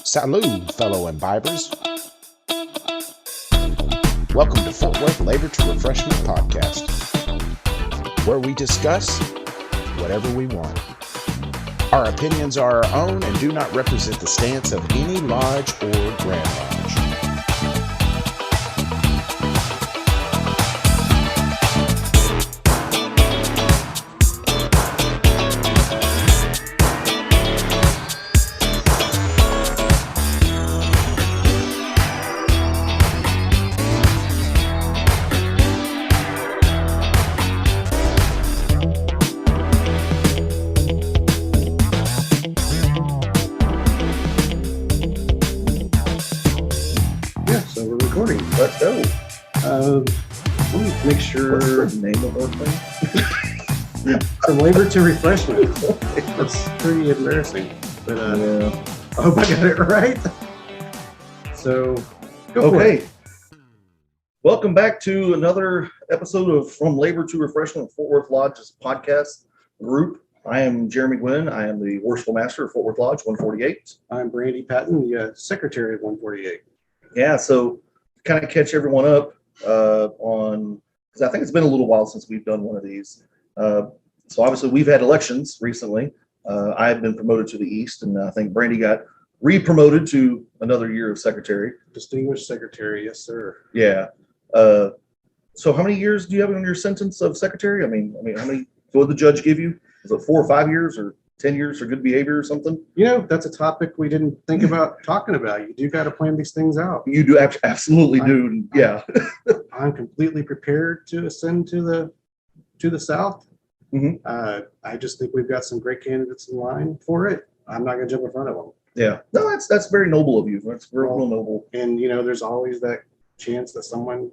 Salud, fellow imbibers. Welcome to Fort Worth Labor to Refreshment podcast, where we discuss whatever we want. Our opinions are our own and do not represent the stance of any lodge or Grand Lodge. Let's go. Let me make sure. What's the name of our thing? From labor to refreshment. That's pretty embarrassing. But yeah. I hope I got it right. So, go for it. Welcome back to another episode of From Labor to Refreshment Fort Worth Lodge's podcast group. I am Jeremy Gwin. I am the Worshipful Master of Fort Worth Lodge 148. I'm Brandy Patton, the Secretary of 148. Yeah, so kind of catch everyone up on, because I think it's been a little while since we've done one of these. So obviously we've had elections recently. I have been promoted to the East, and I think Brandy got re-promoted to another year of Secretary. Distinguished Secretary, yes, sir. Yeah. So how many years do you have on your sentence of Secretary? I mean, how many? What did the judge give you? Was it 4 or 5 years or 10 years for good behavior or something? You know, that's a topic we didn't think about talking about. You do got to plan these things out. You do absolutely do. Yeah. I'm completely prepared to ascend to the South. Mm-hmm. I just think we've got some great candidates in line for it. I'm not going to jump in front of them. Yeah. No, that's very noble of you. That's real noble. And, you know, there's always that chance that someone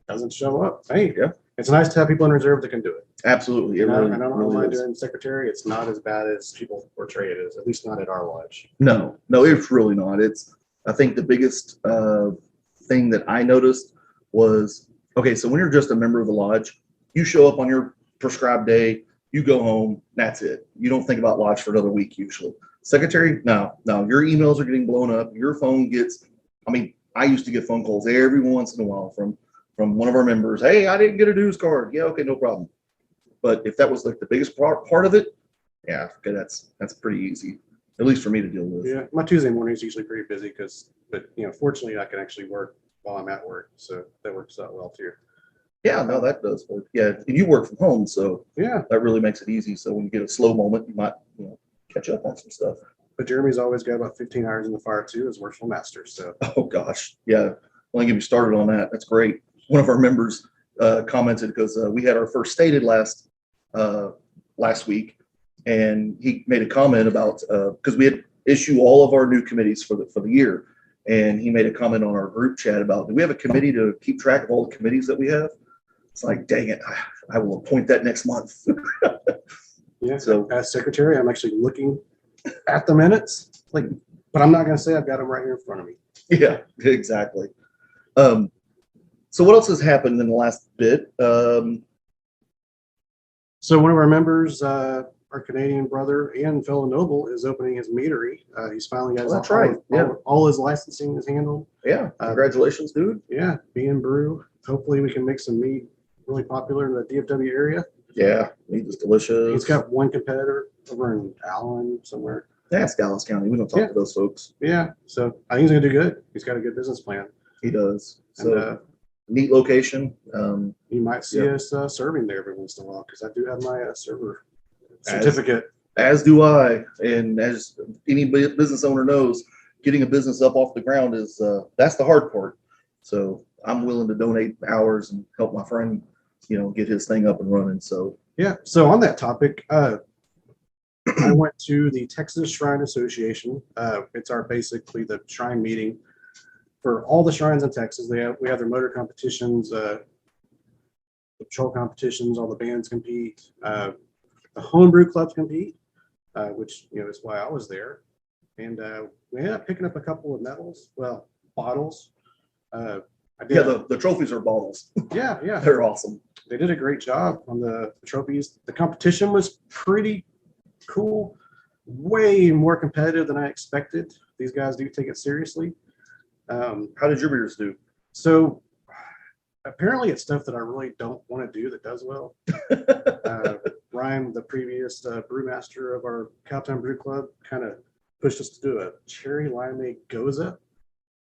doesn't show up. Hey, yeah. It's nice to have people in reserve that can do it. Absolutely. I don't mind doing secretary. It's not as bad as people portray it as, at least not at our lodge. No, it's really not. I think the biggest thing that I noticed was, okay, so when you're just a member of the lodge, you show up on your prescribed day, you go home, that's it. You don't think about lodge for another week usually. Secretary, no, your emails are getting blown up. Your phone gets, I used to get phone calls every once in a while from one of our members. Hey, I didn't get a dues card. Yeah, okay, no problem. But if that was like the biggest part of it, yeah, okay, that's pretty easy, at least for me to deal with. Yeah, my Tuesday morning is usually pretty busy but fortunately I can actually work while I'm at work, so that works out well too. Yeah, no, that does work. Yeah, and you work from home, so yeah, that really makes it easy. So when you get a slow moment, you might catch up on some stuff. But Jeremy's always got about 15 hours in the fire too as Worshipful Master. So oh gosh, yeah, let me get you started on that. That's great. One of our members commented because we had our first stated last week, and he made a comment about because we had issue all of our new committees for the year, and he made a comment on our group chat about, do we have a committee to keep track of all the committees that we have? It's like, dang it, I will appoint that next month. Yeah. So as secretary, I'm actually looking at the minutes, but I'm not going to say I've got them right here in front of me. Yeah, exactly. So what else has happened in the last bit? So one of our members, our Canadian brother and fellow noble, is opening his meadery. He's finally got all his licensing is handled. Yeah, congratulations, dude. Yeah, Brew. Hopefully we can make some mead really popular in the DFW area. Yeah, mead is delicious. He's got one competitor over in Allen somewhere. That's Dallas County. We don't talk to those folks. Yeah, so I think he's going to do good. He's got a good business plan. He does. So neat location. You might see us serving there every once in a while, because I do have my server certificate. As do I. And as any business owner knows, getting a business up off the ground is that's the hard part. So I'm willing to donate hours and help my friend, get his thing up and running. So yeah. So on that topic, I went to the Texas Shrine Association. It's basically the shrine meeting for all the shrines in Texas. We have their motor competitions, the patrol competitions, all the bands compete, the homebrew clubs compete, which is why I was there. And we ended up picking up a couple of bottles. The trophies are bottles. Yeah. They're awesome. They did a great job on the trophies. The competition was pretty cool, way more competitive than I expected. These guys do take it seriously. How did your beers do? So apparently it's stuff that I really don't want to do that does well. Ryan, the previous brewmaster of our Cowtown Brew Club, kind of pushed us to do a cherry limeade goza,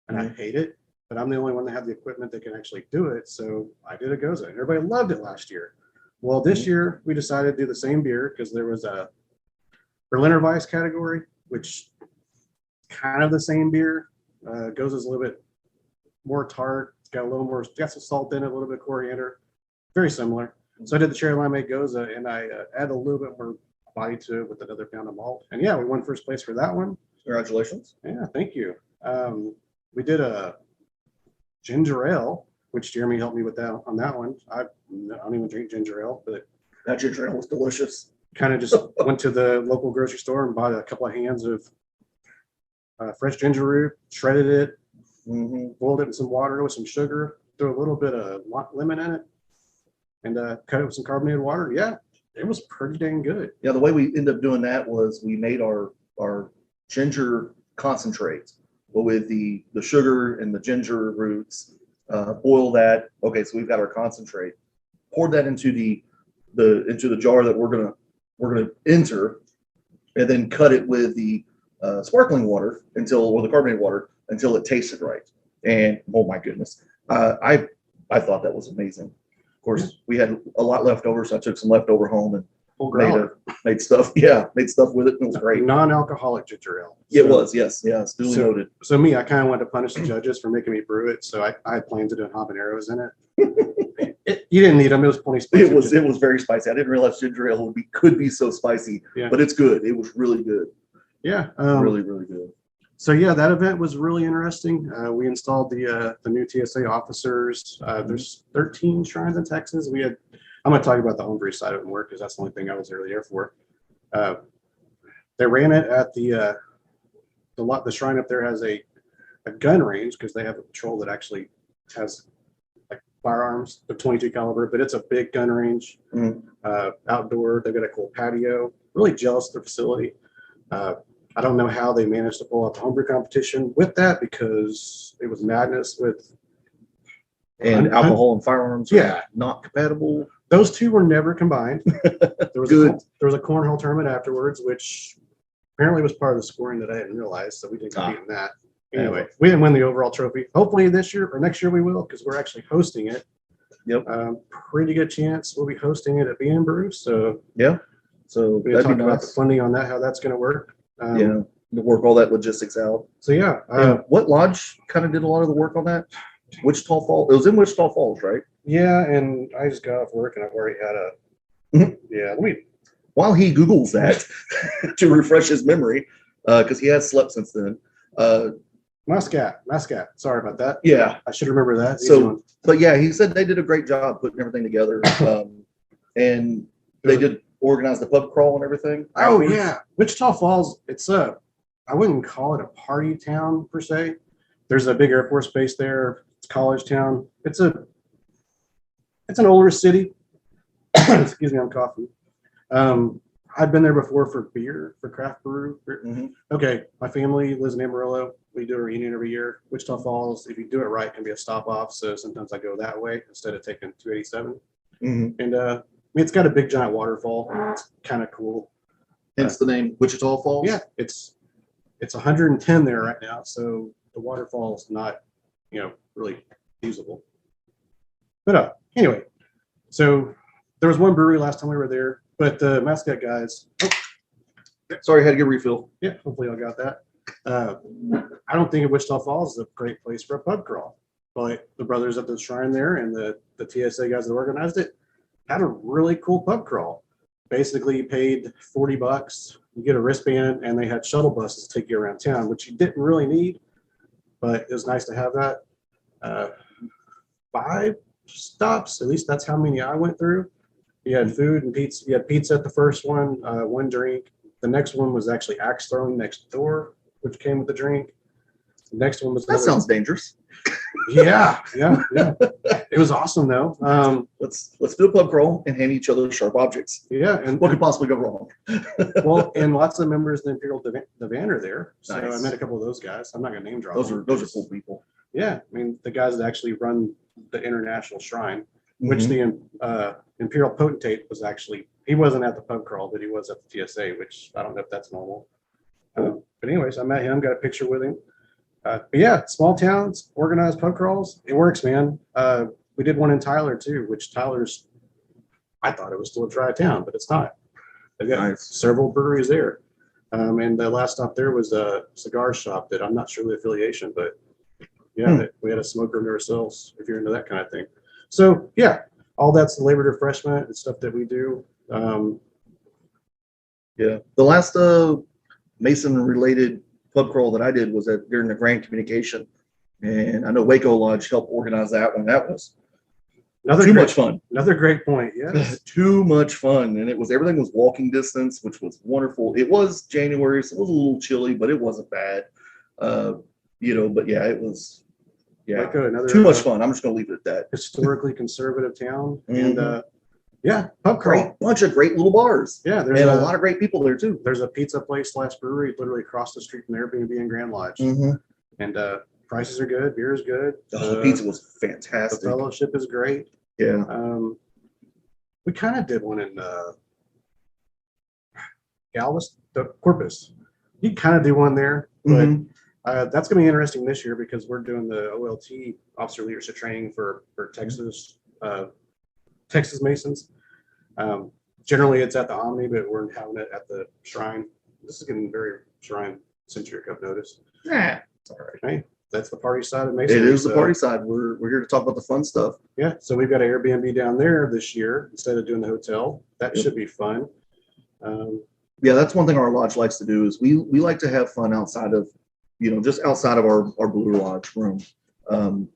and I hate it, but I'm the only one that had the equipment that can actually do it, so I did a goza, and everybody loved it last year. Well, this year we decided to do the same beer because there was a Berliner Weiss category, which kind of the same beer. Goza's a little bit more tart. It's got a little more, got some salt in it, a little bit of coriander, very similar. So I did the cherry limeade goza, and I added a little bit more body to it with another pound of malt. And yeah, we won first place for that one. Congratulations. Yeah, thank you. We did a ginger ale, which Jeremy helped me with that on that one. I don't even drink ginger ale, but That ginger ale was delicious. kind of just went to the local grocery store and bought a couple of hands of fresh ginger root, shredded it, boiled it in some water with some sugar, threw a little bit of lemon in it, and cut it with some carbonated water. Yeah, it was pretty dang good. Yeah, the way we ended up doing that was we made our ginger concentrate with the sugar and the ginger roots, boil that. Okay, so we've got our concentrate. Poured that into the jar that we're gonna enter, and then cut it with the sparkling water or the carbonated water until it tasted right. And oh my goodness, I thought that was amazing. Of course, we had a lot left over, so I took some leftover home and made stuff. Yeah, made stuff with it. And it was great. Non-alcoholic ginger ale. It was, yes, it's duly noted. So me, I kind of wanted to punish the judges for making me brew it. So I had plans of doing habaneros in it. You didn't need them. It was plenty spicy. It was very spicy. I didn't realize ginger ale could be so spicy. Yeah. But it's good. It was really good. Yeah. Really, really good. So yeah, that event was really interesting. We installed the new TSA officers. There's 13 shrines in Texas. I'm going to talk about the homebrew side of it more because that's the only thing I was there for. They ran it at the shrine up there has a gun range because they have a patrol that actually has like firearms, the 22 caliber, but it's a big gun range. Outdoor. They've got a cool patio. Really jealous of their facility. I don't know how they managed to pull out the homebrew competition with that because it was madness with alcohol and firearms. Yeah, not compatible. Those two were never combined. There was Good. There was a cornhole tournament afterwards, which apparently was part of the scoring that I didn't realize, so we didn't compete in that. Anyway, we didn't win the overall trophy. Hopefully this year or next year we will because we're actually hosting it. Yep. Pretty good chance we'll be hosting it at B and Brew. So yeah. So we talked about the funding on that, how that's going to work. To work all that logistics out. So yeah. What lodge kind of did a lot of the work on that? Wichita Falls. It was in Wichita Falls, right? Yeah, and I just got off work and I've already had a While he Googles that to refresh his memory, because he has slept since then. Muscat. Sorry about that. Yeah, I should remember that. But yeah, he said they did a great job putting everything together, and they did organize the pub crawl and everything. Oh yeah, Wichita Falls. I wouldn't call it a party town per se. There's a big Air Force base there. It's college town. It's an older city. Excuse me, I'm coughing. I've been there before for beer, for craft brew. Okay, my family lives in Amarillo. We do a reunion every year. Wichita Falls, if you do it right, can be a stop off. So sometimes I go that way instead of taking 287. And it's got a big giant waterfall. It's kind of cool. Hence the name Wichita Falls. Yeah, it's 110 there right now, so the waterfall is not, really usable. But anyway, so there was one brewery last time we were there, but the Muscat guys. Sorry, I had to get a refill. Yeah, hopefully I got that. I don't think Wichita Falls is a great place for a pub crawl, but the brothers at the shrine there and the TSA guys that organized it had a really cool pub crawl. Basically, you paid $40, you get a wristband, and they had shuttle buses to take you around town, which you didn't really need, but it was nice to have that. 5 stops, at least that's how many I went through. You had food and pizza. You had pizza at the first one, one drink. The next one was actually axe throwing next door, which came with the drink. The next one was That sounds dangerous. yeah. It was awesome though. Let's do a pub crawl and hand each other sharp objects. Yeah, and What could possibly go wrong? well, and lots of members of the Imperial Divan are there. So Nice. I met a couple of those guys. I'm not gonna name drop Those them. are cool people. Yeah, I mean the guys that actually run the International Shrine, which the Imperial Potentate was actually, he wasn't at the pub crawl, but he was at the TSA, which I don't know if that's normal. But anyways, I met him, got a picture with him. But yeah, small towns, organized pub crawls, it works, man. We did one in Tyler too, which Tyler's, I thought it was still a dry town, but it's not. They've got several breweries there. And the last stop there was a cigar shop that I'm not sure the affiliation, but yeah, we had a smoke room to ourselves if you're into that kind of thing. So yeah, all that's the Labor Refreshment and stuff that we do. Yeah, the last Mason related pub crawl that I did was during the Grand Communication, and I know Waco Lodge helped organize that one. That was much fun. Another great point. Yeah, too much fun, and everything was walking distance, which was wonderful. It was January, so it was a little chilly, but it wasn't bad. But yeah, it was. Yeah, Waco, too much fun. I'm just gonna leave it at that. Historically conservative town, and yeah, pub crawl. Bunch of great little bars. Yeah, there's a lot of great people there too. There's a pizza place / brewery literally across the street from the Airbnb in Grand Lodge, and prices are good, beer is good. The pizza was fantastic. The fellowship is great. Yeah. We kind of did one in Corpus. You kind of do one there, but that's going to be interesting this year because we're doing the OLT Officer Leadership Training for Texas Masons. Generally, it's at the Omni, but we're having it at the Shrine. This is getting very Shrine centric, I've noticed. Yeah, it's all right. Hey, that's the party side of Masonry. It is the party side. We're here to talk about the fun stuff. Yeah, so we've got an Airbnb down there this year instead of doing the hotel. That should be fun. Yeah, that's one thing our lodge likes to do is we like to have fun outside of, just outside of our Blue Lodge room.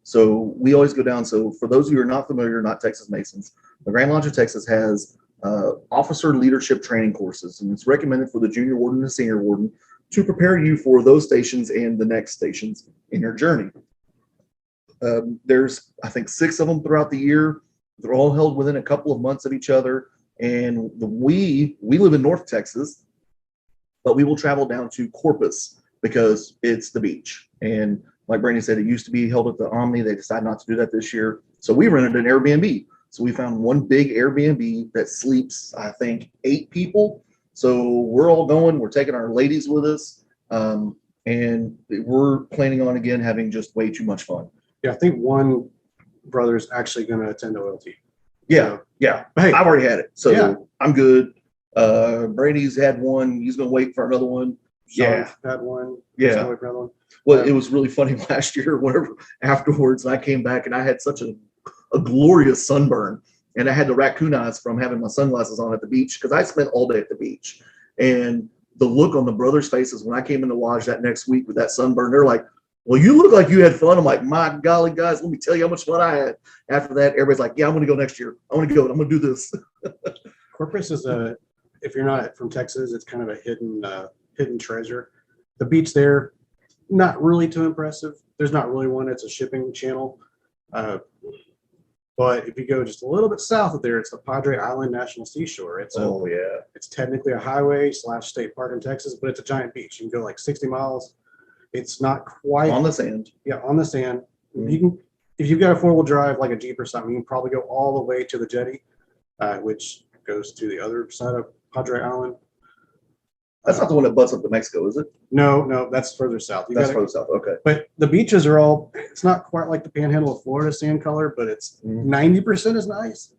So we always go down. So for those of you who are not familiar, not Texas Masons, the Grand Lodge of Texas has officer leadership training courses, and it's recommended for the junior warden and senior warden to prepare you for those stations and the next stations in your journey. There's, I think, 6 of them throughout the year. They're all held within a couple of months of each other. And we live in North Texas, but we will travel down to Corpus because it's the beach. And like Brandy said, it used to be held at the Omni. They decided not to do that this year. So we rented an Airbnb. So we found one big Airbnb that sleeps, I think, 8 people. So we're all going. We're taking our ladies with us. And we're planning on, again, having just way too much fun. Yeah, I think one brother's actually going to attend OLT. Yeah. Hey, I've already had it. So I'm good. Brady's had one. He's going to wait for another one. Sean's had one. Yeah. Wait for another one. Well, it was really funny last year, whenever afterwards, I came back and I had such a glorious sunburn, and I had the raccoon eyes from having my sunglasses on at the beach because I spent all day at the beach. And the look on the brothers' faces when I came in the lodge that next week with that sunburn, they're like, well, you look like you had fun. I'm like, my golly, guys, let me tell you how much fun I had. After that, everybody's like, yeah, I'm going to go next year. I want to go. I'm going to do this. Corpus is if you're not from Texas, it's kind of a hidden treasure. The beach there, not really too impressive. There's not really one. It's a shipping channel. But if you go just a little bit south of there, it's the Padre Island National Seashore. It's technically a highway / state park in Texas, but it's a giant beach. You can go like 60 miles. It's not quite on the sand. Yeah, on the sand. You can, if you've got a 4-wheel drive like a Jeep or something, you can probably go all the way to the jetty, which goes to the other side of Padre Island. That's not the one that butts up to Mexico, is it? No, that's further south. That's further south. Okay. But the beaches are all, it's not quite like the panhandle of Florida sand color, but it's 90% is nice.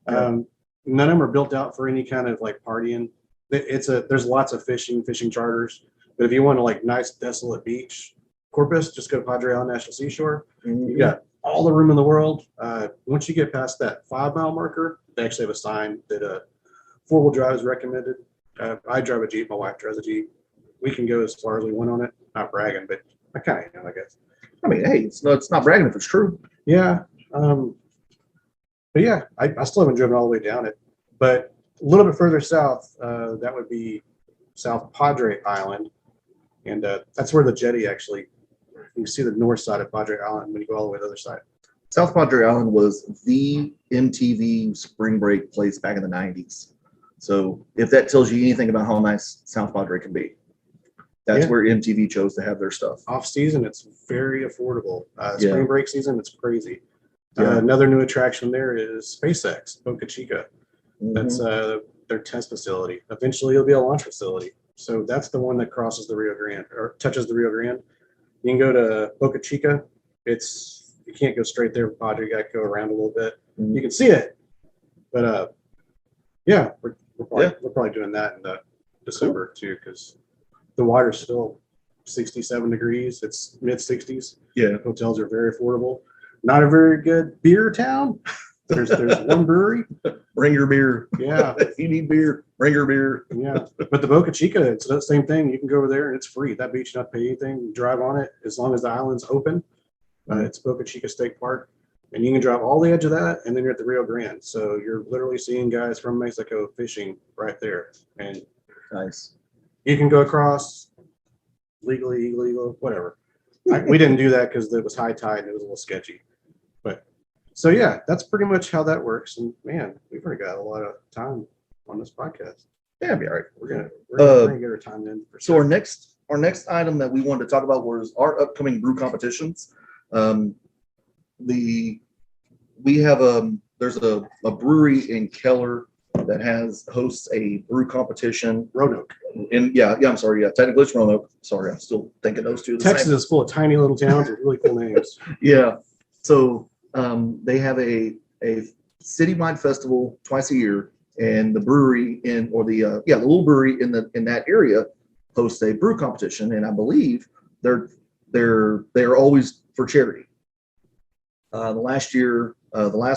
Yeah. None of them are built out for any kind of like partying. There's lots of fishing charters. But if you want a like nice desolate beach, Corpus, just go to Padre Island National Seashore. You got all the room in the world. Once you get past that 5-mile marker, they actually have a sign that 4-wheel drive is recommended. I drive a Jeep. My wife drives a Jeep. We can go as far as we want on it. Not bragging, but I kind of am, I guess. I mean, hey, it's not bragging if it's true. Yeah. But yeah, I still haven't driven all the way down it. But a little bit further south, that would be South Padre Island. And that's where the jetty actually, You can see the north side of Padre Island when you go all the way to the other side. South Padre Island was the MTV spring break place back in the 90s. So if that tells you anything about how nice South Padre can be, that's where MTV chose to have their stuff. Off season, it's very affordable. Spring break season, it's crazy. Yeah. Another new attraction there is SpaceX, Boca Chica. That's their test facility. Eventually, it'll be a launch facility. So that's the one that crosses the Rio Grande or touches the Rio Grande. You can go to Boca Chica. You can't go straight there, Padre. You got to go around a little bit. You can see it, but we're probably doing that in December too, because the water's still 67 degrees. It's mid 60s. Yeah, hotels are very affordable. Not a very good beer town. There's one brewery. Bring your beer. Yeah. If you need beer, bring your beer. Yeah. But the Boca Chica, it's the same thing. You can go over there and it's free. That beach, you don't pay anything. You drive on it as long as the island's open. It's Boca Chica State Park. And you can drive all the edge of that, and then you're at the Rio Grande. So you're literally seeing guys from Mexico fishing right there. And nice. You can go across legally, illegal, whatever. We didn't do that because it was high tide and it was a little sketchy. But so yeah, that's pretty much how that works. And man, we've already got a lot of time on this podcast. Yeah, be all right. We're gonna get our time in. So our next item that we wanted to talk about was our upcoming brew competitions. There's a brewery in Keller that hosts a brew competition. Roanoke. I'm sorry. Yeah, technically it's Roanoke. Sorry, I'm still thinking those two. Texas is full of tiny little towns with really cool names. Yeah. So they have a citywide festival twice a year, and the brewery the little brewery in that area hosts a brew competition, and I believe they're always for charity. The last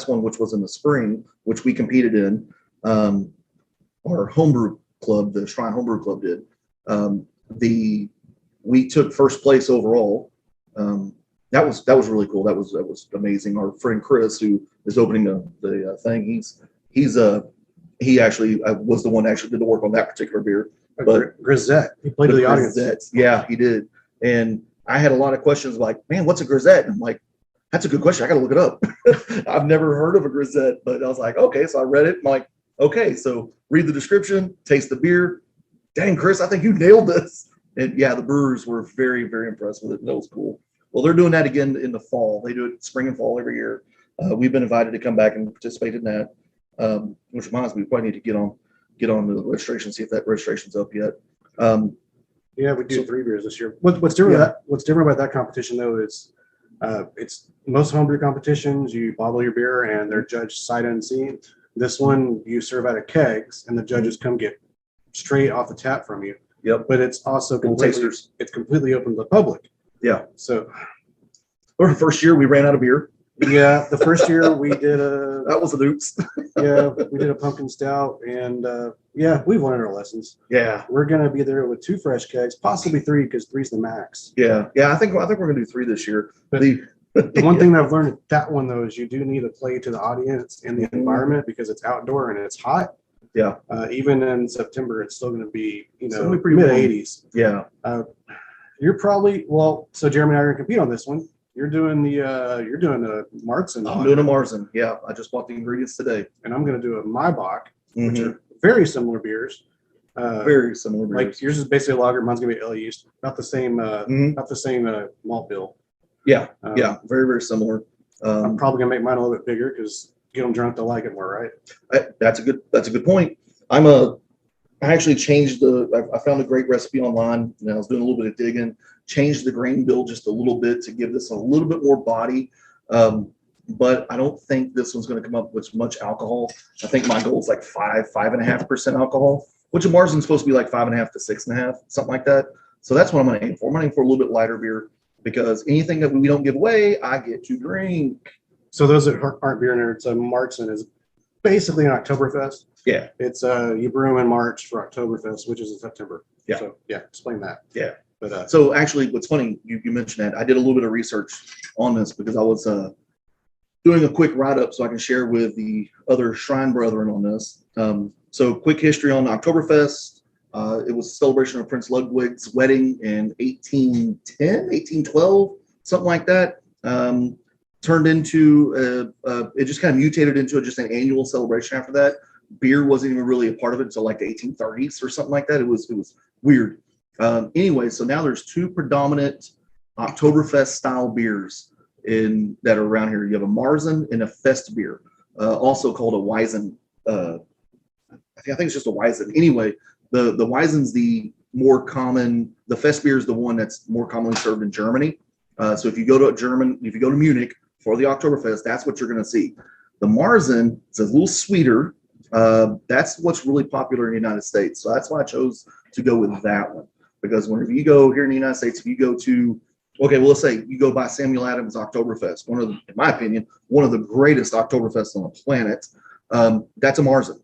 one, which was in the spring, which we competed in, our homebrew club, the Shrine Homebrew Club did. We took first place overall. That was really cool. That was amazing. Our friend Chris, who is opening the thing, he actually was the one that actually did the work on that particular beer. But Grisette, he played to the audience. Yeah, he did. And I had a lot of questions like, man, what's a grisette? And I'm like, that's a good question. I got to look it up. I've never heard of a grisette, but I was like, okay. So I read it. I'm like, okay, so read the description, taste the beer. Dang, Chris, I think you nailed this. And yeah, the brewers were very, very impressed with it. That was cool. Well, they're doing that again in the fall. They do it spring and fall every year. We've been invited to come back and participate in that, which reminds me, we probably need to get on the registration, see if that registration's up yet. Yeah, we do 3 beers this year. What's different about that competition though is it's most homebrew competitions. You bottle your beer and they're judged sight unseen. This one you serve out of kegs and the judges come get straight off the tap from you. Yep. But it's also completely open to the public. Yeah. So, or the first year we ran out of beer. Yeah, the first year we did that was a oops. Yeah, we did a pumpkin stout, and we've learned our lessons. Yeah, we're gonna be there with 2 fresh kegs, possibly 3 because 3's the max. Yeah. I think we're gonna do 3 this year. But the one thing that I've learned at that one though is you do need to play to the audience and the environment because it's outdoor and it's hot. Yeah. Even in September, it's still going to be mid 80s. Yeah. You're probably so Jeremy and I are going to compete on this one. You're doing the Marzen. I'm doing a Marzen. Yeah, I just bought the ingredients today, and I'm going to do a Maibach, which are very similar beers. Very similar beers. Like yours is basically a lager. Mine's going to be ale yeast. Not the same. Not the same malt bill. Yeah. Very, very similar. I'm probably going to make mine a little bit bigger because get them drunk to like it more, right? That's a good point. I actually changed I found a great recipe online and I was doing a little bit of digging, changed the grain bill just a little bit to give this a little bit more body. But I don't think this one's going to come up with much alcohol. I think my goal is like 5.5% alcohol, which a Marzen's supposed to be like 5.5 to 6.5, something like that. So that's what I'm going to aim for. I'm going to aim for a little bit lighter beer because anything that we don't give away, I get to drink. So those that aren't beer nerds, Marzen is basically an Oktoberfest. Yeah. It's you brew them in March for Oktoberfest, which is in September. Yeah. So explain that. Yeah. But so actually what's funny, you mentioned that. I did a little bit of research on this because I was doing a quick write-up so I can share with the other Shrine Brethren on this. So quick history on Oktoberfest. It was a celebration of Prince Ludwig's wedding in 1812. something like that. Turned into it just kind of mutated into just an annual celebration after that. Beer wasn't even really a part of it until like the 1830s or something like that. It was weird. Anyway, so now there's two predominant Oktoberfest style beers that are around here. You have a Marzen and a Fest beer, also called a Weizen. I think it's just a Weizen. Anyway, the Weizen's the more common. The Fest beer is the one that's more commonly served in Germany. So if you go to Munich for the Oktoberfest, that's what you're going to see. The Marzen is a little sweeter. That's what's really popular in the United States. So that's why I chose to go with that one. Because whenever you go here in the United States, if you go to, okay, well, let's say you go by Samuel Adams Oktoberfest, in my opinion, one of the greatest Oktoberfests on the planet. That's a Marzen.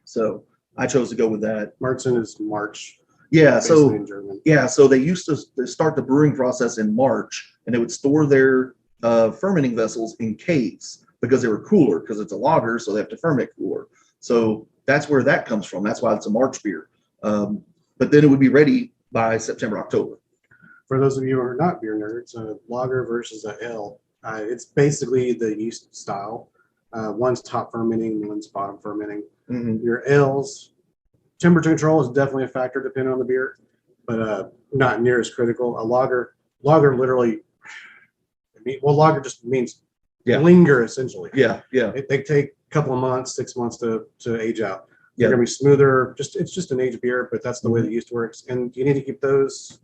So I chose to go with that. Marzen is March. Yeah. So in German. yeah. So they used to start the brewing process in March, and they would store their fermenting vessels in caves because they were cooler, because it's a lager, so they have to ferment cooler. So that's where that comes from. That's why it's a March beer. But then it would be ready by September, October. For those of you who are not beer nerds, a lager versus an ale, it's basically the yeast style. One's top fermenting, one's bottom fermenting. Mm-hmm. Your ales, temperature control is definitely a factor depending on the beer, but not near as critical. A lager literally, lager just means linger essentially. Yeah. They take a couple of months, 6 months to age out. Yeah. They're gonna be smoother. It's just an aged beer, but that's the way the yeast works, and you need to keep those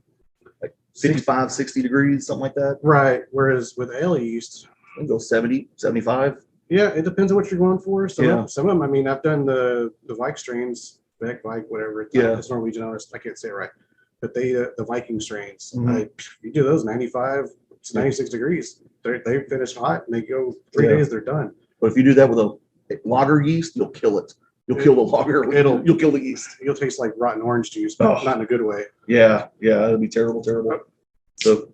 like 55, 60 degrees, something like that. Right. Whereas with ale yeast, You can go 70, 75. yeah, it depends on what you're going for. Some Yeah. of them, I mean, I've done the Vike strains, Vike, whatever. It's Norwegian. I can't say it right, but the Viking strains. Mhm. You do those 95 to 96 degrees. They finish hot and they go 3 days. They're done. But if you do that with a lager yeast, you'll kill it. You'll kill the lager. You'll kill the yeast. You'll taste like rotten orange juice, but not in a good way. Yeah, it'll be terrible. So,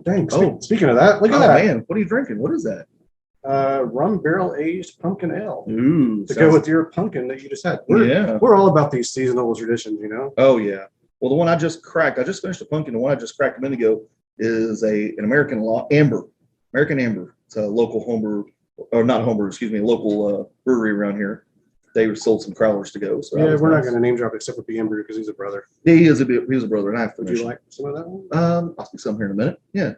dang. Speaking of that, look at that. Man, what are you drinking? What is that? Rum barrel aged pumpkin ale. Ooh, To go with your pumpkin that you just had. We're all about these seasonal traditions, you know? Oh, yeah. Well, the one I just cracked, I just finished a pumpkin. The one I just cracked a minute ago is an American Amber. American Amber. It's a local homebrew, or not homebrew, excuse me, a local brewery around here. They sold some crowlers to go. So yeah, we're not going to name drop except for Amber because he's a brother. Yeah, he is a brother, and I have to. Would you like some of that one? I'll speak some here in a minute. Yeah.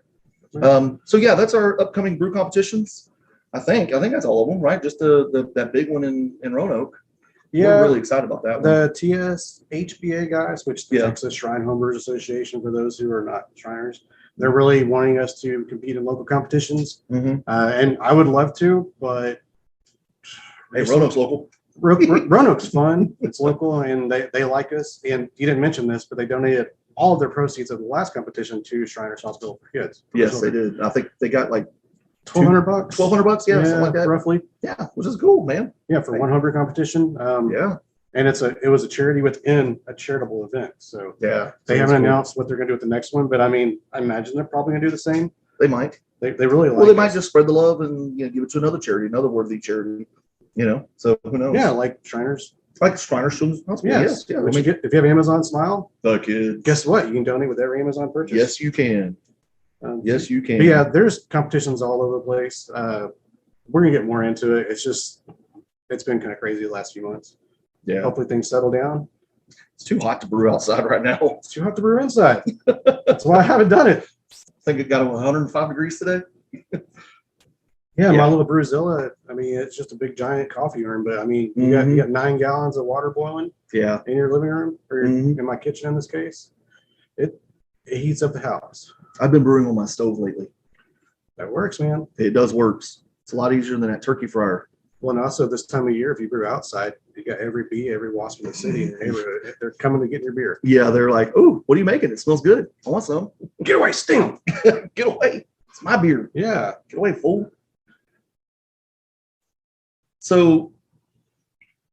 So yeah, that's our upcoming brew competitions. I think that's all of them, right? Just that big one in Roanoke. Yeah, we're really excited about that one. The TSHBA guys, which the Texas Shrine Homebrewers Association, for those who are not Shriners, they're really wanting us to compete in local competitions, and I would love to, but hey, Roanoke's local. Roanoke's fun. It's local, and they like us. And you didn't mention this, but they donated all of their proceeds of the last competition to Shriners Hospital for Kids. Yes, they did. I think they got like $1,200. $1,200, yeah, something like that, roughly. Yeah, which is cool, man. Yeah, for one homebrew competition. Yeah, and it was a charity within a charitable event. So yeah, they haven't announced what they're going to do with the next one, but I mean, I imagine they're probably going to do the same. They might. They really like. Well, they might just spread the love and give it to another charity, another worthy charity. So who knows? Yeah, like Shriners. Like Shriners Children's Hospital. Yes. Yeah. If you have Amazon Smile, the kids. Guess what? You can donate with every Amazon purchase. Yes, you can. Yes, you can. But yeah, there's competitions all over the place. We're gonna get more into it. It's been kind of crazy the last few months. Yeah. Hopefully things settle down. It's too hot to brew outside right now. It's too hot to brew inside. That's why I haven't done it. I think it got 105 degrees today. Yeah, my little Brewzilla. I mean, it's just a big giant coffee urn, but I mean, you got 9 gallons of water boiling. Yeah. In your living room or in my kitchen in this case. It heats up the house. I've been brewing on my stove lately. That works, man. It does work. It's a lot easier than that turkey fryer. Well, and also this time of year, if you brew outside, you got every bee, every wasp in the city. They're coming to get your beer. Yeah, they're like, "Oh, what are you making? It smells good. I want some. Get away, Sting! Get away! It's my beer. Yeah, get away, fool." So,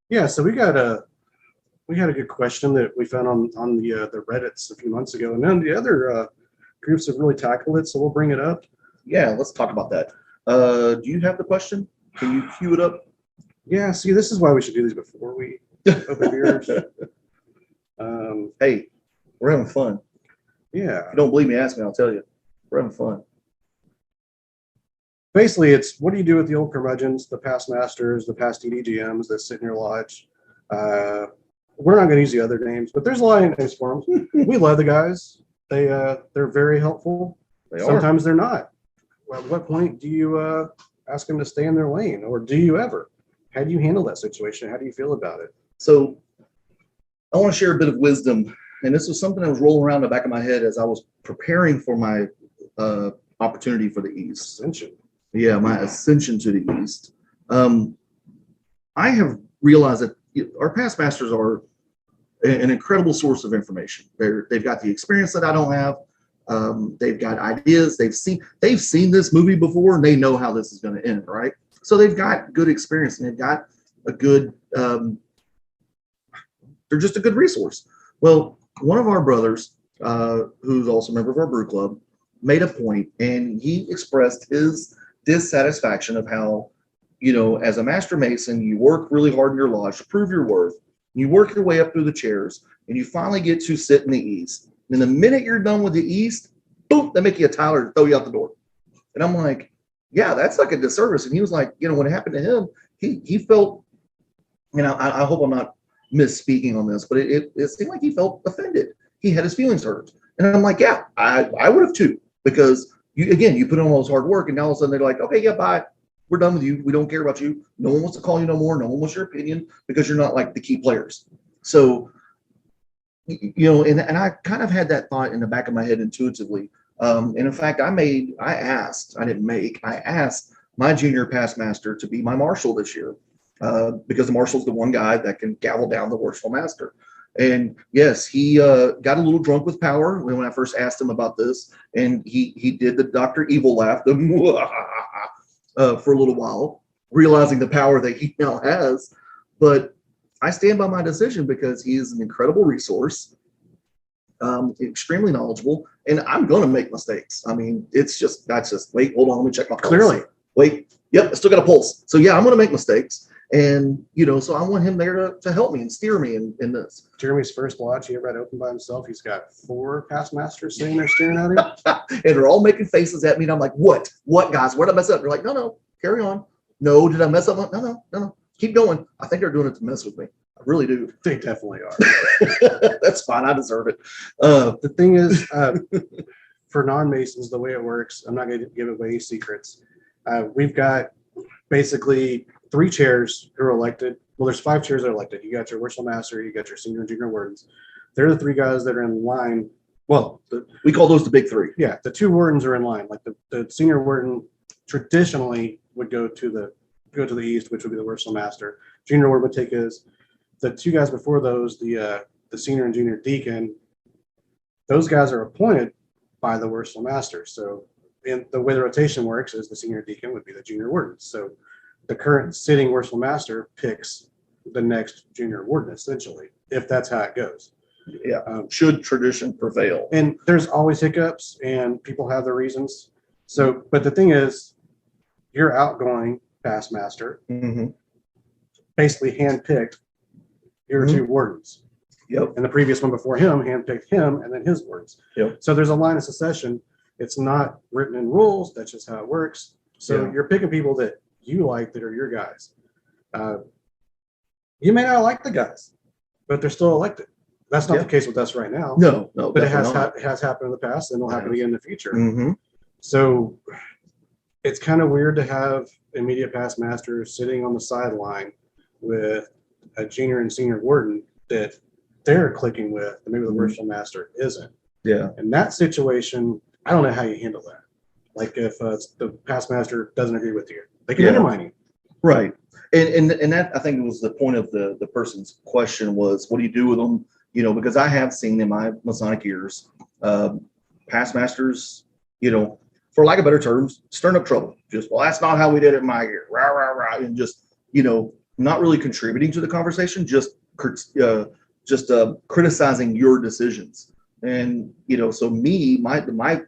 yeah, so we had a good question that we found on the Reddits a few months ago, and then the other groups have really tackled it. So we'll bring it up. Yeah, let's talk about that. Do you have the question? Can you cue it up? Yeah. See, this is why we should do these before we open beers. Hey, we're having fun. Yeah. If you don't believe me, ask me. I'll tell you. We're having fun. basically it's what do you do with the old curmudgeons, the past masters, the past EDGMs that sit in your lodge. We're not going to use the other names, but there's a lot of names for them. We love the guys. They're very helpful. Sometimes they're not. At what point do you ask them to stay in their lane, or do you ever? How do you handle that situation? How do you feel about it? So I want to share a bit of wisdom, and this was something that was rolling around the back of my head as I was preparing for my opportunity for the East. Ascension. Yeah, my ascension to the East. I have realized that our past masters are an incredible source of information. They've got the experience that I don't have. They've got ideas. They've seen this movie before, and they know how this is going to end, right? So they've got good experience, and they've got a good. They're just a good resource. Well, one of our brothers, who's also a member of our brew club, made a point, and he expressed his dissatisfaction of how, as a master mason, you work really hard in your lodge to prove your worth. You work your way up through the chairs, and you finally get to sit in the East. And the minute you're done with the East, boom, they make you a Tyler and throw you out the door. And I'm like, yeah, that's like a disservice. And he was like, when it happened to him, he felt, I hope I'm not misspeaking on this, but it seemed like he felt offended. He had his feelings hurt. And I'm like, yeah, I would have too, because you put in all this hard work, and now all of a sudden they're like, okay, yeah, bye. We're done with you. We don't care about you. No one wants to call you no more. No one wants your opinion because you're not like the key players. So, and I kind of had that thought in the back of my head intuitively. And in fact, I asked my junior past master to be my marshal this year, because the marshal's the one guy that can gavel down the worshipful master. And yes, he got a little drunk with power when I first asked him about this, and he did the Dr. Evil laugh, for a little while, realizing the power that he now has. But I stand by my decision because he is an incredible resource, extremely knowledgeable, and I'm going to make mistakes. I mean, that's just wait, hold on, let me check my pulse. Clearly. Wait, yep, I still got a pulse. So yeah, I'm going to make mistakes. And, so I want him there to help me and steer me in this. Jeremy's first lodge he ever had open by himself. He's got 4 past masters sitting there staring at him. And they're all making faces at me. And I'm like, what, guys? Where did I mess up? They're like, no, carry on. No, did I mess up? No. Keep going. I think they're doing it to mess with me. I really do. They definitely are. That's fine. I deserve it. The thing is, for non-Masons, the way it works, I'm not going to give away any secrets. We've got basically 3 chairs who are elected. Well, there's 5 chairs that are elected. You got your worshipful master, you got your senior and junior wardens. They're the 3 guys that are in line. Well, we call those the big 3. Yeah, the 2 wardens are in line. Like the senior warden traditionally would go to the east, which would be the worshipful master. Junior warden would take his. The 2 guys before those, the senior and junior deacon, those guys are appointed by the worshipful master. So in the way the rotation works is the senior deacon would be the junior warden. So the current sitting worshipful master picks the next junior warden, essentially, if that's how it goes. Yeah. Should tradition prevail. And there's always hiccups, and people have their reasons. So, but the thing is, your outgoing past master basically handpicked your 2 wardens. Yep. And the previous one before him handpicked him and then his wardens. Yep. So there's a line of succession. It's not written in rules. That's just how it works. So you're picking people that you like that are your guys. You may not like the guys, but they're still elected. That's not the case with us right now. No, but it has happened in the past, and it'll happen again in the future. Mm-hmm. So it's kind of weird to have immediate past masters sitting on the sideline with a junior and senior warden that they're clicking with, and maybe the worshipful master isn't. Yeah. In that situation, I don't know how you handle that. Like if the past master doesn't agree with you, they can undermine you. Right. And that, I think, it was the point of the person's question was, what do you do with them? Because I have seen in my Masonic years, past masters, for lack of better terms, stirring up trouble. Just, well, that's not how we did it in my year. Rah, rah, rah. And just, not really contributing to the conversation, just criticizing your decisions. And, so my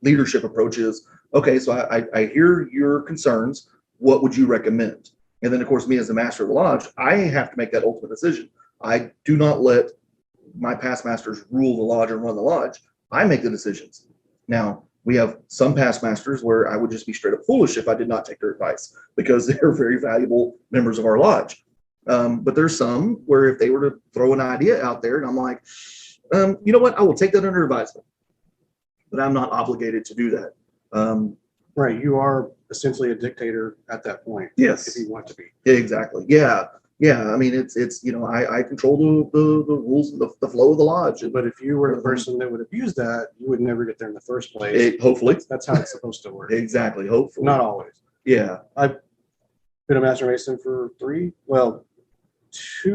leadership approach is, okay, so I hear your concerns. What would you recommend? And then, of course, me as the master of the lodge, I have to make that ultimate decision. I do not let my past masters rule the lodge and run the lodge. I make the decisions. Now, We have some past masters where I would just be straight up foolish if I did not take their advice because they're very valuable members of our lodge. But there's some where if they were to throw an idea out there and I'm like, you know what, I will take that under advisement, but I'm not obligated to do that. Right. You are essentially a dictator at that point. Yes. If you want to be. Exactly. Yeah. Yeah. I mean, it's, I control the rules, the flow of the lodge. But if you were the person that would abuse that, you would never get there in the first place. Hopefully. That's how it's supposed to work. Exactly. Hopefully. Not always. Yeah. I've been a master mason for 2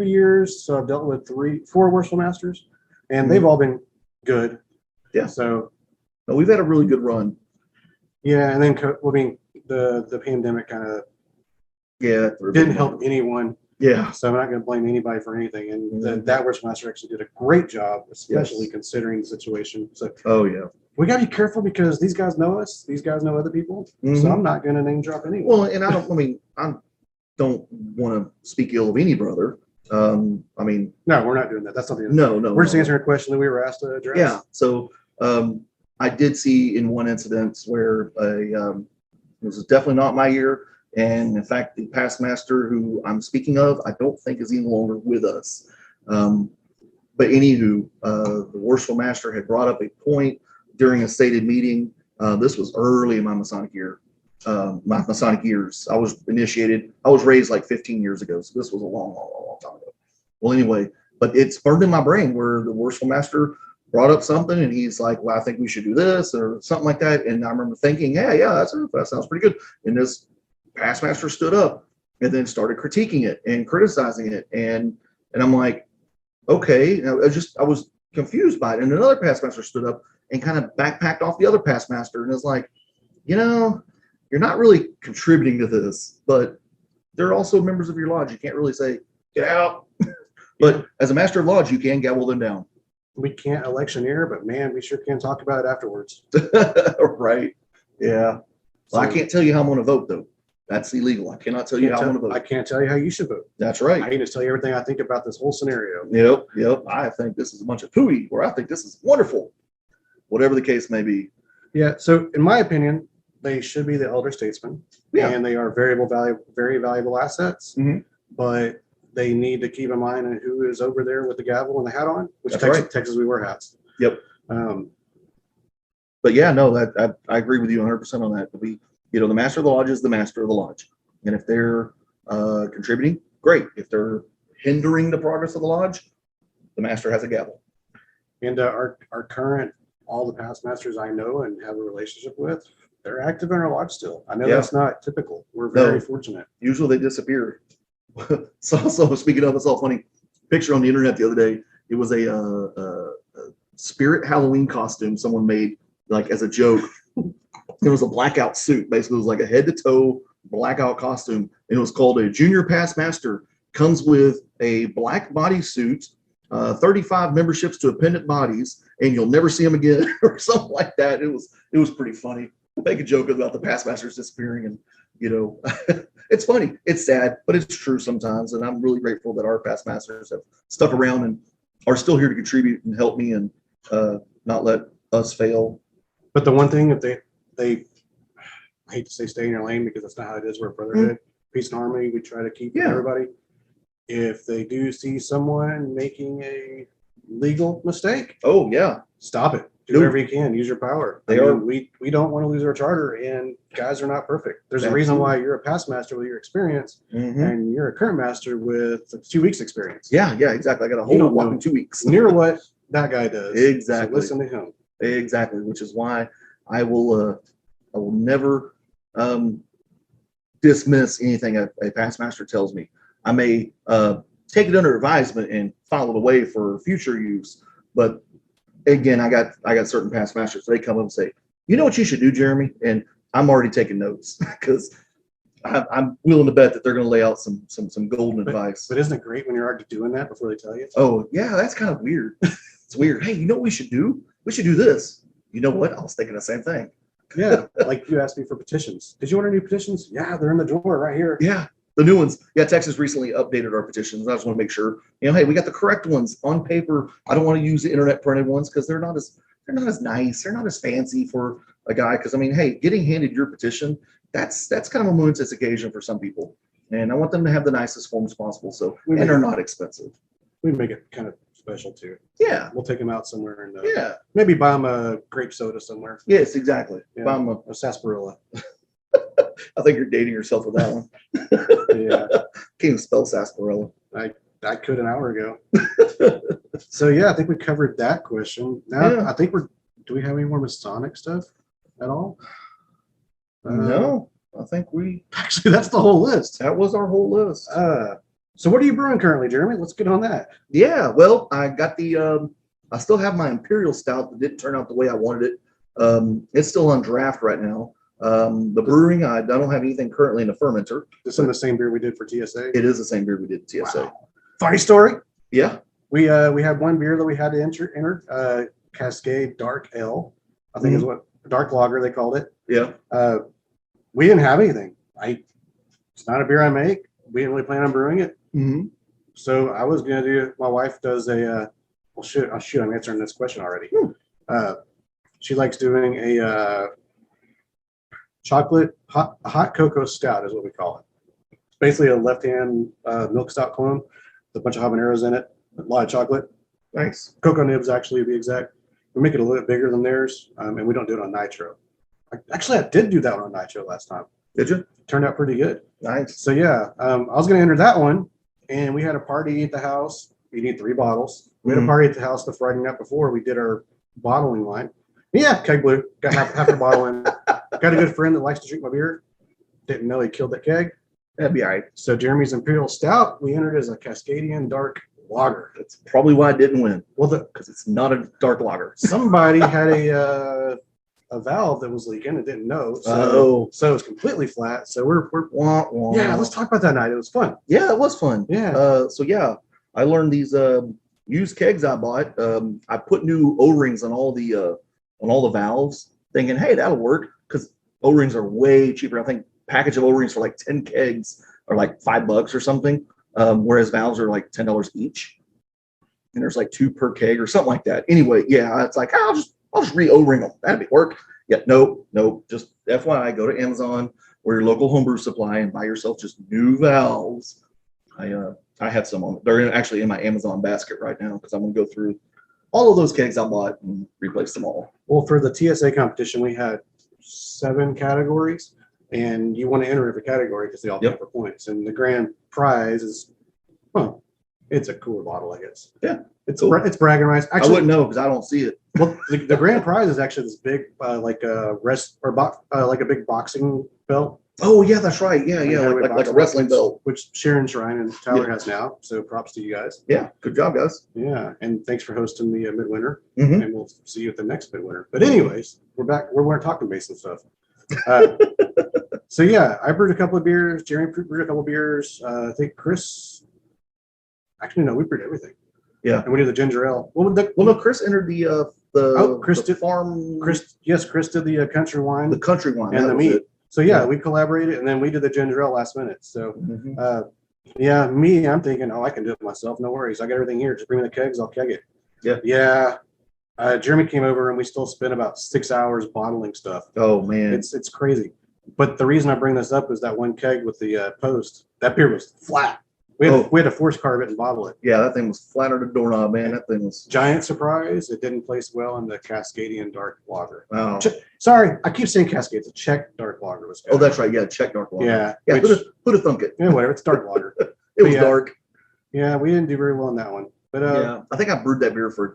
years. So I've dealt with 4 worshipful masters, and they've all been good. Yeah. So we've had a really good run. Yeah. And then, the pandemic kind of didn't help anyone. Yeah. So I'm not going to blame anybody for anything. And that worship master actually did a great job, especially considering the situation. So, we got to be careful because these guys know us. These guys know other people. Mm-hmm. So I'm not going to name drop anyone. Well, and I don't want to speak ill of any brother. No, we're not doing that. That's something. No. We're just answering a question that we were asked to address. Yeah. So I did see in one incident where this is definitely not my year. And in fact, the past master who I'm speaking of, I don't think is any longer with us. But anywho, the worshipful master had brought up a point during a stated meeting. This was early in my Masonic year, my Masonic years. I was raised like 15 years ago. So this was a long time ago. Well, anyway, but it's burned in my brain where the worshipful master brought up something and he's like, well, I think we should do this or something like that. And I remember thinking, yeah, that sounds pretty good. And this past master stood up and then started critiquing it and criticizing it. And I'm like, okay. I was confused by it. And another past master stood up and kind of backpacked off the other past master. And it's like, you're not really contributing to this, but they're also members of your lodge. You can't really say, get out. But as a master of lodge, you can gavel them down. We can't electioneer, but man, we sure can talk about it afterwards. Right. Yeah. Well, I can't tell you how I'm going to vote, though. That's illegal. I cannot tell you how I'm going to vote. I can't tell you how you should vote. That's right. I can just tell you everything I think about this whole scenario. Yep. I think this is a bunch of pooey, or I think this is wonderful. Whatever the case may be. Yeah. So, in my opinion, they should be the elder statesmen. Yeah. And they are very valuable assets. Mm-hmm. But they need to keep in mind who is over there with the gavel and the hat on, which Texas we wear hats. Yep. But yeah, no, I agree with you 100% on that. The master of the lodge is the master of the lodge. And if they're contributing, great. If they're hindering the progress of the lodge, the master has a gavel. And our current, all the past masters I know and have a relationship with, they're active in our lodge still. I know that's not typical. We're very fortunate. Usually they disappear. So speaking of, I saw a funny picture on the internet the other day. It was a spirit Halloween costume someone made like as a joke. It was a blackout suit. Basically, it was like a head to toe blackout costume. And it was called a Junior Past Master. Comes with a black bodysuit, 35 memberships to appendant bodies, and you'll never see them again, or something like that. It was pretty funny. Make a joke about the past masters disappearing, and it's funny. It's sad, but it's true sometimes. And I'm really grateful that our past masters have stuck around and are still here to contribute and help me and not let us fail. But the one thing, if they I hate to say stay in your lane because that's not how it is. We're a brotherhood. Peace and harmony. We try to keep everybody. If they do see someone making a legal mistake, stop it. Do whatever you can. Use your power. We don't want to lose our charter, and guys are not perfect. There's a reason why you're a past master with your experience, and you're a current master with 2 weeks experience. Yeah, exactly. I got a whole walk in 2 weeks. Near what that guy does. Exactly. So listen to him. Exactly, which is why I will never dismiss anything a past master tells me. I may take it under advisement and file it away for future use, but again, I got certain past masters. They come up and say, "You know what you should do, Jeremy?" And I'm already taking notes because I'm willing to bet that they're going to lay out some golden advice. But isn't it great when you're already doing that before they tell you? Oh yeah, that's kind of weird. It's weird. Hey, you know what we should do? We should do this. You know what? I was thinking the same thing. Yeah, like you asked me for petitions. Did you order new petitions? Yeah, they're in the drawer right here. Yeah, the new ones. Yeah, Texas recently updated our petitions. I just want to make sure, hey, we got the correct ones on paper. I don't want to use the internet printed ones because they're not as nice. They're not as fancy for a guy, because I mean, hey, getting handed your petition, that's kind of a momentous occasion for some people. And I want them to have the nicest forms possible. So, and they're not expensive. We make it kind of special too. Yeah. We'll take them out somewhere and Yeah. maybe buy them a grape soda somewhere. Yes, exactly. Yeah. Buy 'em A sarsaparilla. I think you're dating yourself with that one. Yeah. Can't even spell sarsaparilla. I could an hour ago. So yeah, I think we covered that question. Now Yeah. I think do we have any more Masonic stuff at all? No, I think Actually, that's the whole list. that was our whole list. So what are you brewing currently, Jeremy? Let's get on that. Yeah, well, I got I still have my Imperial Stout that didn't turn out the way I wanted it. It's still on draft right now. The brewing, I don't have anything currently in the fermenter. This is the same beer we did for TSA. It is the same beer we did at TSA. Wow. Funny story. Yeah. We had one beer that we had to enter Cascade Dark Ale. I think is what dark lager they called it. Yeah. We didn't have anything. It's not a beer I make. We didn't really plan on brewing it. Mm-hmm. So I was gonna do. My wife does a. Well, shoot! I'm answering this question already. She likes doing a chocolate hot cocoa stout is what we call it. It's basically a left-hand milk stout clone with a bunch of habaneros in it, a lot of chocolate, Nice. cocoa nibs actually to be exact. We make it a little bit bigger than theirs, and we don't do it on nitro. Actually, I did do that one on nitro last time. Did you? Turned out pretty good. Nice. So yeah, I was gonna enter that one, and we had a party at the house. We need 3 bottles. We had a party at the house the Friday night before we did our bottling line. Yeah, keg blew. Got half a bottle in. Got a good friend that likes to drink my beer. Didn't know he killed that keg. That'd be all right. So Jeremy's Imperial Stout, we entered as a Cascadian Dark Lager. That's probably why I didn't win. Well, Because it's not a dark lager. somebody had a valve that was leaking and didn't know. So it's completely flat. So we're Wah, wah. yeah. Let's talk about that night. It was fun. Yeah, it was fun. Yeah. So yeah, I learned these used kegs I bought. I put new O-rings on all the valves, thinking, hey, that'll work, because O-rings are way cheaper. I think package of O-rings for like 10 kegs are like $5 or something, whereas valves are like $10 each, and there's like 2 per keg or something like that. Anyway, yeah, it's like I'll just re-O-ring them. That'd be work. Yeah, nope. Just FYI, go to Amazon or your local homebrew supply and buy yourself just new valves. I have some on. They're actually in my Amazon basket right now because I'm gonna go through all of those kegs I bought and replace them all. Well, for the TSA competition, we had 7 categories, and you want to enter every category because they all count for points. And the grand prize is, well, it's a cooler bottle, I guess. Yeah, it's cool. it's bragging rights. I Actually, wouldn't know because I don't see it. well, the grand prize is actually this big, like a like a big boxing belt. Oh yeah, that's right. Yeah, like a wrestling belt. Which Sharon Shrine and Tyler has now. So props to you guys. Yeah, good job, guys. Yeah, and thanks for hosting the midwinter. Mhm. And we'll see you at the next midwinter. But anyways, we're back. We're talking base and stuff. So yeah, I brewed a couple of beers. Jeremy brewed a couple of beers. I think Chris. Actually, no, we brewed everything. Yeah, and we did the ginger ale. Well, no, Chris entered Chris the did farm. Chris did the country wine. The country wine and that the was meat. it. So yeah, we collaborated, and then we did the ginger ale last minute. So yeah, I'm thinking, I can do it myself. No worries, I got everything here. Just bring me the kegs, I'll keg it. Yeah. Jeremy came over, and we still spent about 6 hours bottling stuff. Oh man, it's crazy. But the reason I bring this up is that one keg with the post. That beer was flat. We had to force carve it and bottle it. Yeah, that thing was flat on the doorknob, man. That thing was giant surprise. It didn't place well in the Cascadian Dark Lager. Oh. Sorry, I keep saying Cascade. It's a Czech Dark Lager. Was oh, that's right. Yeah, Czech dark lager. Yeah, Who'd have thunk it? Yeah, whatever. It's dark lager. It was dark. Yeah, we didn't do very well on that one. But yeah, I think I brewed that beer for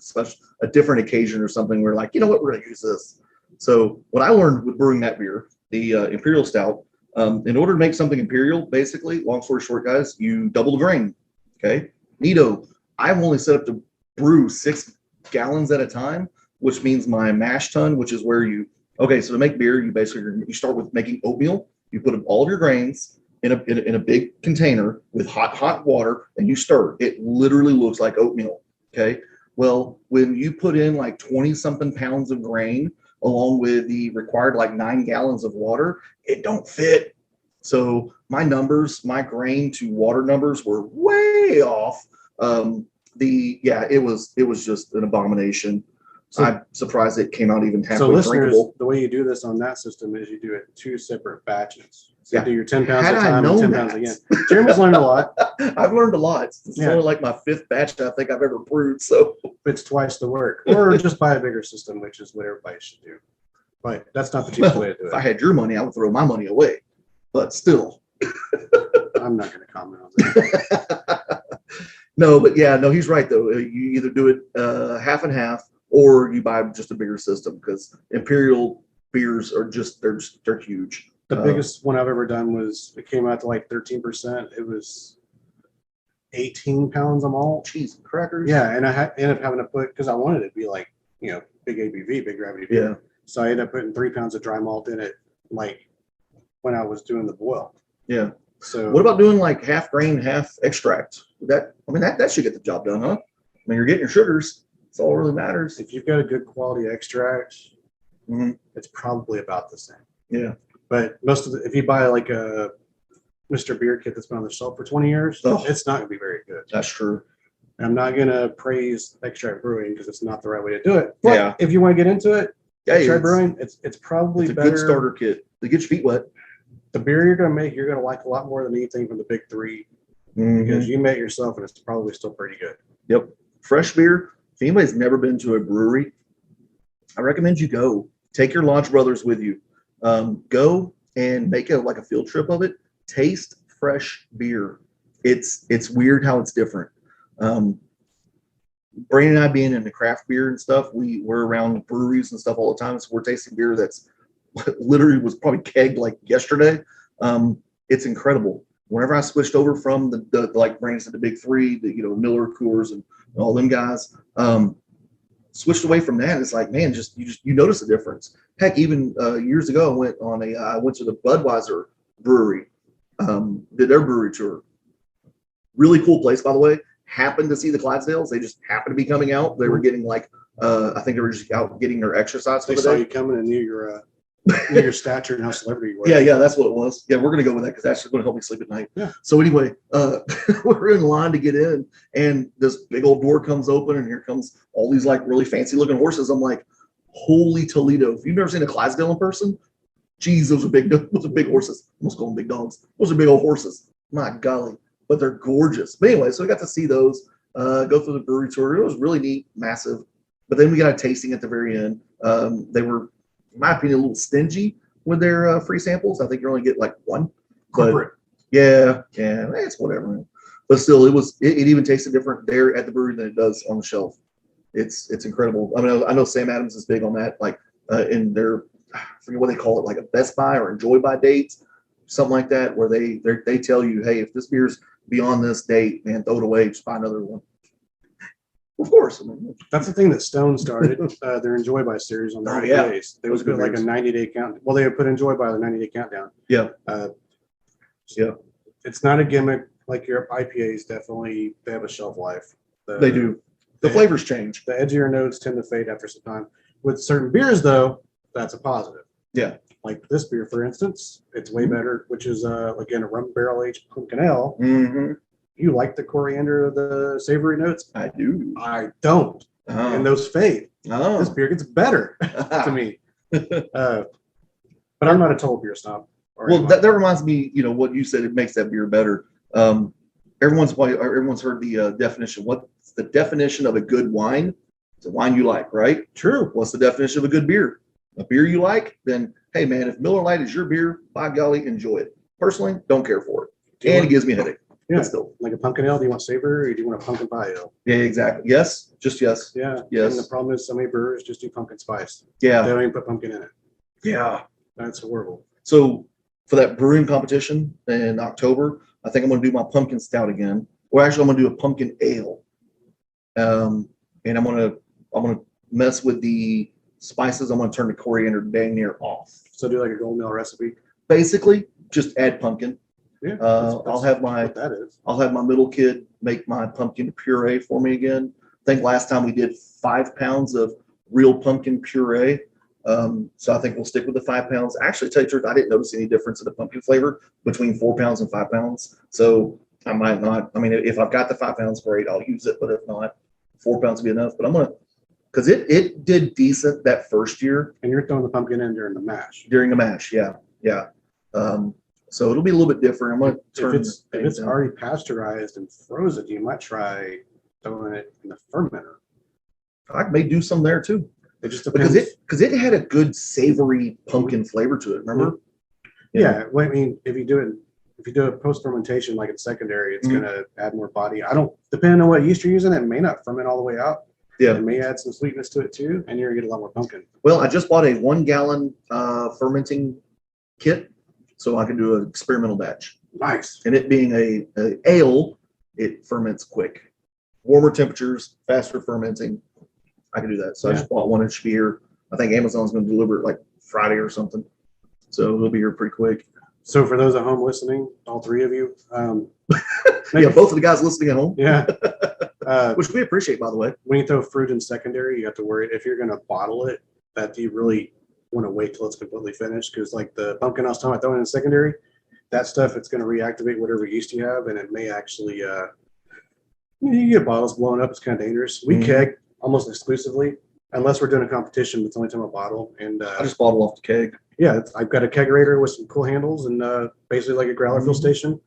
a different occasion or something. We're like, you know what, we're gonna use this. So what I learned with brewing that beer, the Imperial Stout, in order to make something Imperial, basically, long story short, guys, you double the grain. Okay, neato. I've only set up to brew 6 gallons at a time, which means my mash tun, which is where so to make beer, you start with making oatmeal. You put all of your grains in a big container with hot water, and you stir. It literally looks like oatmeal. Okay. Well, when you put in like 20-something pounds of grain along with the required like 9 gallons of water, it don't fit. So my grain to water numbers were way off. It was just an abomination. I'm surprised it came out even So halfway listeners, drinkable. the way you do this on that system is you do it 2 separate batches. So Yeah. you do your 10 pounds Had at I a time known and 10 pounds that. again. Jeremy's learned a lot. I've learned a lot. It's Yeah. only like my 5th batch I think I've ever brewed. So It's twice the work. Or just buy a bigger system, which is what everybody should do. But that's not the cheapest way to do if I it. had your money, I would throw my money away. But still. I'm not going to comment on that. No, but yeah, no, he's right though. You either do it half and half, or you buy just a bigger system, because Imperial beers are just they're huge. The biggest one I've ever done was, it came out to like 13%. It was 18 pounds of malt. Cheese and crackers. Yeah, and I ended up having to put, because I wanted it to be like, big ABV, big gravity beer. Yeah. So I ended up putting 3 pounds of dry malt in it, like when I was doing the boil. Yeah. So What about doing like half grain, half extract? That should get the job done, huh? I mean, you're getting your sugars. That's all that really matters. if you've got a good quality extract, Mhm. it's probably about the same. Yeah. But if you buy like a Mr. Beer kit that's been on the shelf for 20 years, Oh. it's not going to be very good. That's true. I'm not going to praise extract brewing because it's not the right way to do it. But Yeah. if you want to get into it, Yeah, extract it's brewing, it's probably a better. good starter kit to get your feet wet. The beer you're going to make, you're going to like a lot more than anything from the big three, because you made it yourself and it's probably still pretty good. Yep. Fresh beer. If anybody's never been to a brewery, I recommend you go. Take your Lodge Brothers with you. Go and make a field trip of it. Taste fresh beer. It's weird how it's different. Brandy and I being into craft beer and stuff, we're around breweries and stuff all the time. So we're tasting beer that's literally was probably kegged like yesterday. It's incredible. Whenever I switched over from the like Brandy said, the big three, Miller, Coors, and all them guys, switched away from that. It's like, man, you notice a difference. Heck, even years ago, I went to the Budweiser brewery, did their brewery tour. Really cool place, by the way. Happened to see the Clydesdales. They just happened to be coming out. They were getting like, I think they were just out getting their exercise for They the saw day. you coming and knew your stature and how celebrity you were. Yeah, that's what it was. Yeah, we're gonna go with that because that's just gonna help me sleep at night. Yeah. So anyway, we're in line to get in, and this big old door comes open, and here comes all these like really fancy looking horses. I'm like, holy Toledo! If you've never seen a Clydesdale in person, geez, those are big horses. I almost call them big dogs. Those are big old horses. My golly, but they're gorgeous. But anyway, so I got to see those. Go through the brewery tour. It was really neat, massive. But then we got a tasting at the very end. They were, in my opinion, a little stingy with their free samples. I think you only get like one. Corporate. Yeah, it's whatever. But still, it even tasted different there at the brewery than it does on the shelf. It's incredible. I mean, I know Sam Adams is big on that, like in their, I forget what they call it, like a Best Buy or Enjoy By dates, something like that, where they tell you, hey, if this beer's beyond this date, man, throw it away, just buy another one. Of course. I mean, That's the thing that Stone started, their Enjoy By series on their IPAs. They would put like a 90-day count. Well, they would put Enjoy By the 90-day countdown. Yeah. It's not a gimmick like your IPAs. Definitely, they have a shelf life. They do. The flavors change. The edgier notes tend to fade after some time. With certain beers, though, that's a positive. Yeah. Like this beer, for instance, it's way better, which is, again, a rum barrel aged pumpkin ale. Mm-hmm. You like the coriander, the savory notes? I do. I don't. Oh. And those fade. Oh. This beer gets better to me. But I'm not a total beer snob. Well, that reminds me, what you said, it makes that beer better. Everyone's heard the definition. What's the definition of a good wine? It's a wine you like, right? True. What's the definition of a good beer? A beer you like? Then, hey, man, if Miller Lite is your beer, by golly, enjoy it. Personally, don't care for it. And it gives me a headache. Yeah. But still. Like a pumpkin ale, do you want savory or do you want a pumpkin pie ale? Yeah, exactly. Yes. Just yes. Yeah. Yes. And the problem is so many brewers just do pumpkin spice. Yeah. They don't even put pumpkin in it. Yeah. That's horrible. So for that brewing competition in October, I think I'm going to do my pumpkin stout again. Or actually, I'm going to do a pumpkin ale. And I'm going to mess with the spices. I'm going to turn the coriander dang near off. So do like a gold meal recipe. Basically, just add pumpkin. Yeah. I'll have what that is. I'll have my middle kid make my pumpkin puree for me again. I think last time we did 5 pounds of real pumpkin puree. So I think we'll stick with the 5 pounds. Actually, to tell you the truth, I didn't notice any difference in the pumpkin flavor between 4 pounds and 5 pounds. So I might not. I mean, if I've got the 5 pounds, great, I'll use it. But if not, 4 pounds will be enough. But I'm gonna because it did decent that first year. And you're throwing the pumpkin in during the mash. During the mash, yeah. So it'll be a little bit different. I'm gonna turn If it's already pasteurized and frozen, you might try throwing it in the fermenter. I may do some there too. It just depends. Because it had a good savory pumpkin flavor to it. Remember? Yeah. Well, I mean, if you do a post fermentation like it's secondary, it's gonna add more body. Depending on what yeast you're using, it may not ferment all the way out. Yeah. It may add some sweetness to it too, and you're gonna get a lot more pumpkin. Well, I just bought a 1 gallon fermenting kit, so I can do an experimental batch. Nice. And it being a ale, it ferments quick. Warmer temperatures, faster fermenting. I can do that. So I just bought 1 inch beer. I think Amazon's going to deliver it like Friday or something. So it'll be here pretty quick. So for those at home listening, all three of you, yeah, both of the guys listening at home. Yeah. Which we appreciate, by the way. When you throw fruit in secondary, you have to worry if you're going to bottle it, that you really want to wait till it's completely finished. Because like the pumpkin I was talking about throwing in secondary, that stuff, it's going to reactivate whatever yeast you have, and it may actually, you get bottles blown up. It's kind of dangerous. We keg almost exclusively, unless we're doing a competition. It's the only time I bottle. And I just bottle off the keg. Yeah, I've got a kegerator with some cool handles and basically like a growler fill station.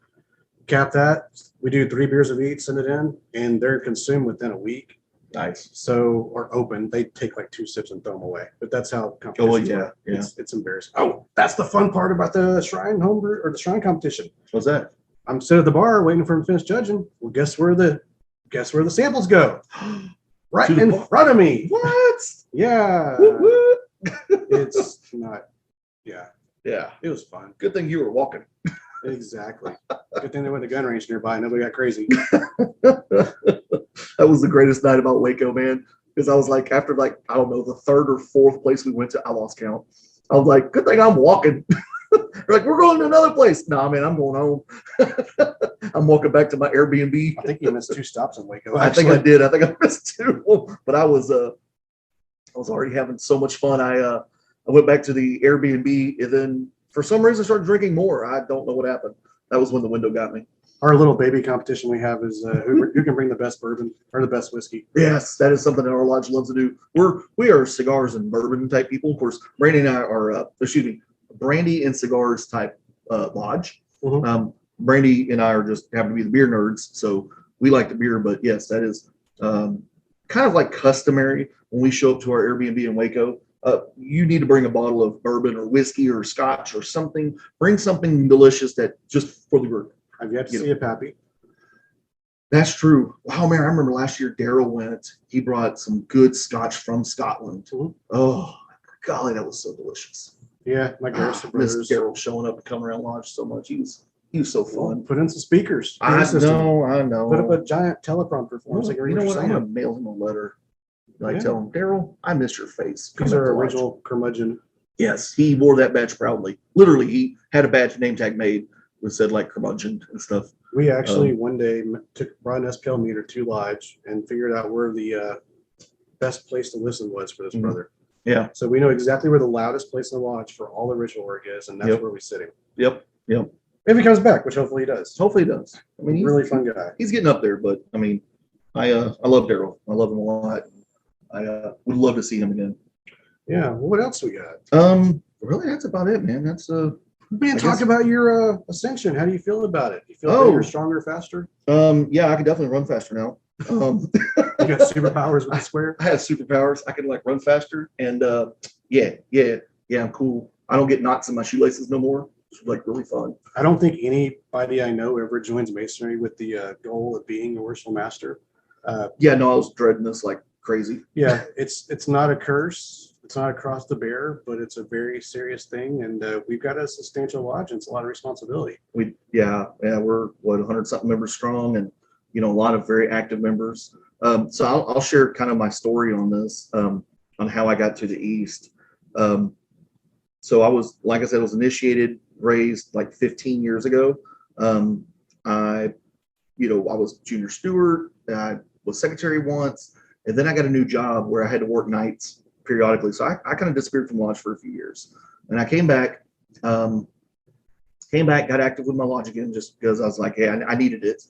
Cap that. We do 3 beers of each, send it in, and they're consumed within a week. Nice. So, or open, they take like 2 sips and throw them away. But that's how competitions work. Yeah. It's embarrassing. Oh, that's the fun part about the Shrine homebrew or the Shrine competition. What's that? I'm sitting at the bar waiting for him to finish judging. Well, guess where the samples go? Right in front of me. What? Yeah. Woo-woo. It's not. Yeah. Yeah. It was fun. Good thing you were walking. Exactly. Good thing there was a gun range nearby. Nobody got crazy. That was the greatest night about Waco, man. Because I was like, after like, I don't know, the 3rd or 4th place we went to, I lost count. I was like, good thing I'm walking. They're like, we're going to another place. Nah, man, I'm going home. I'm walking back to my Airbnb. I think you missed 2 stops in Waco. I think I did. I think I missed 2. But I was already having so much fun. I went back to the Airbnb, and then for some reason started drinking more. I don't know what happened. That was when the window got me. Our little baby competition we have is who can bring the best bourbon or the best whiskey. Yes, that is something that our lodge loves to do. We are cigars and bourbon type people. Of course, Brandy and I are Brandy and cigars type lodge. Brandy and I are just happen to be the beer nerds, so we like the beer. But yes, that is kind of like customary when we show up to our Airbnb in Waco. You need to bring a bottle of bourbon or whiskey or scotch or something. Bring something delicious that just for the group. I've yet to see a Pappy. That's true. Wow, man, I remember last year Daryl went. He brought some good scotch from Scotland. Oh, golly, that was so delicious. Yeah, my Garrison brothers. Miss Daryl showing up and coming around lodge so much. He was so fun. Put in some speakers. I know. Put up a giant teleprompter for him. So you know what? I'm gonna mail him a letter. Tell him, Daryl, I miss your face. He's our original curmudgeon. Yes, he wore that badge proudly. Literally, he had a badge name tag made that said like curmudgeon and stuff. We actually one day brought an SPL meter to lodge and figured out where the best place to listen was for this brother. Yeah. So we know exactly where the loudest place in the lodge for all the ritual work is, and that's where we sit him. Yep. If he comes back, which hopefully he does. Hopefully he does. I mean, he's really fun guy. He's getting up there, but I mean, I love Daryl. I love him a lot. I would love to see him again. Yeah. Well, what else we got? Really, that's about it, man. That's talk about your ascension. How do you feel about it? You feel like you're stronger, faster? Yeah, I can definitely run faster now. You got superpowers with the square? I have superpowers. I can like run faster, and yeah, I'm cool. I don't get knots in my shoelaces no more. It's like really fun. I don't think anybody I know ever joins masonry with the goal of being a worshipful master. Yeah, no, I was dreading this like crazy. Yeah, it's not a curse. It's not a cross to bear, but it's a very serious thing, and we've got a substantial lodge, and it's a lot of responsibility. We're 100 something members strong, and a lot of very active members. So I'll share kind of my story on this, on how I got to the East. So I was, like I said, I was initiated, raised like 15 years ago. I was junior steward. I was secretary once, and then I got a new job where I had to work nights periodically. So I kind of disappeared from lodge for a few years, and I came back, got active with my lodge again, just because I was like, hey, I needed it.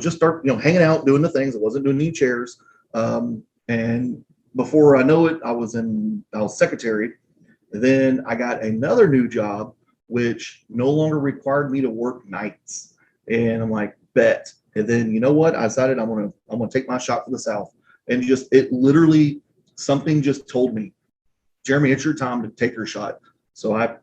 Just start, hanging out, doing the things. I wasn't doing any chairs. And And before I know it, I was secretary. Then I got another new job, which no longer required me to work nights. And I'm like, bet. And then you know what? I decided I'm gonna take my shot for the South. And it literally, something just told me, Jeremy, it's your time to take your shot. So I